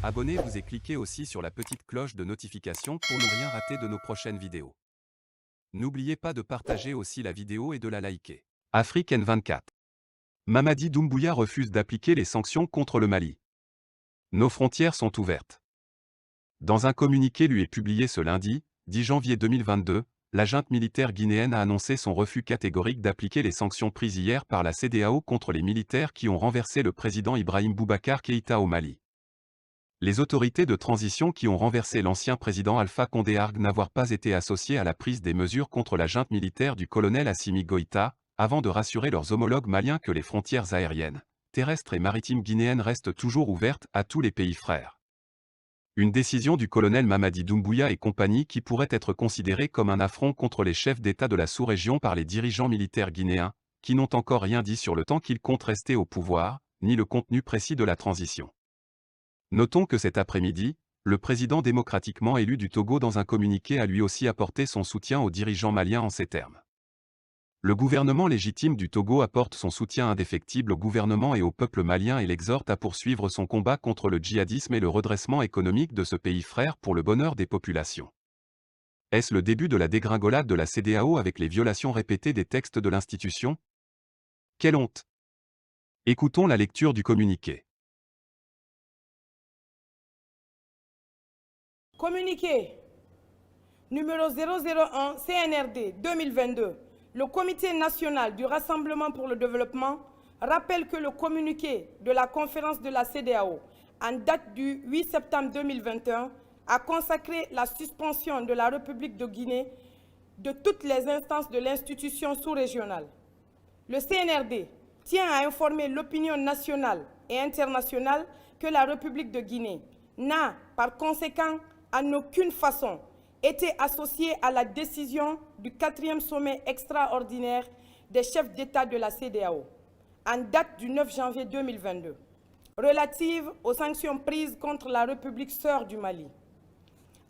Abonnez-vous et cliquez aussi sur la petite cloche de notification pour ne rien rater de nos prochaines vidéos. N'oubliez pas de partager aussi la vidéo et de la liker. Afrique N24. Mamadi Doumbouya refuse d'appliquer les sanctions contre le Mali. Nos frontières sont ouvertes. Dans un communiqué lui est publié ce lundi, 10 janvier 2022, la junte militaire guinéenne a annoncé son refus catégorique d'appliquer les sanctions prises hier par la CEDEAO contre les militaires qui ont renversé le président Ibrahim Boubacar Keïta au Mali. Les autorités de transition qui ont renversé l'ancien président Alpha Condé arguent n'avoir pas été associées à la prise des mesures contre la junte militaire du colonel Assimi Goïta, avant de rassurer leurs homologues maliens que les frontières aériennes, terrestres et maritimes guinéennes restent toujours ouvertes à tous les pays frères. Une décision du colonel Mamadi Doumbouya et compagnie qui pourrait être considérée comme un affront contre les chefs d'État de la sous-région par les dirigeants militaires guinéens, qui n'ont encore rien dit sur le temps qu'ils comptent rester au pouvoir, ni le contenu précis de la transition. Notons que cet après-midi, le président démocratiquement élu du Togo dans un communiqué a lui aussi apporté son soutien aux dirigeants maliens en ces termes. Le gouvernement légitime du Togo apporte son soutien indéfectible au gouvernement et au peuple malien et l'exhorte à poursuivre son combat contre le djihadisme et le redressement économique de ce pays frère pour le bonheur des populations. Est-ce le début de la dégringolade de la CEDEAO avec les violations répétées des textes de l'institution? Quelle honte! Écoutons la lecture du communiqué. Communiqué numéro 001 CNRD 2022. Le Comité national du Rassemblement pour le développement rappelle que le communiqué de la conférence de la CEDEAO en date du 8 septembre 2021 a consacré la suspension de la République de Guinée de toutes les instances de l'institution sous-régionale. Le CNRD tient à informer l'opinion nationale et internationale que la République de Guinée n'a, par conséquent, en aucune façon été associée à la décision du 4e sommet extraordinaire des chefs d'État de la CEDEAO, en date du 9 janvier 2022, relative aux sanctions prises contre la République sœur du Mali.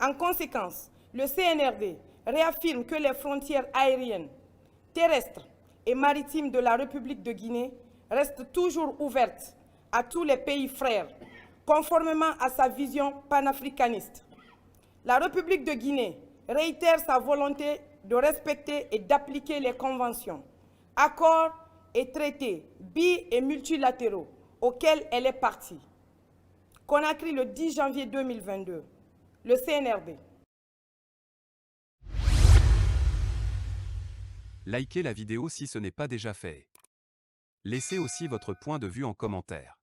En conséquence, le CNRD réaffirme que les frontières aériennes, terrestres et maritimes de la République de Guinée restent toujours ouvertes à tous les pays frères, conformément à sa vision panafricaniste. La République de Guinée réitère sa volonté de respecter et d'appliquer les conventions, accords et traités bi- et multilatéraux auxquels elle est partie. Conakry le 10 janvier 2022. Le CNRD. Likez la vidéo si ce n'est pas déjà fait. Laissez aussi votre point de vue en commentaire.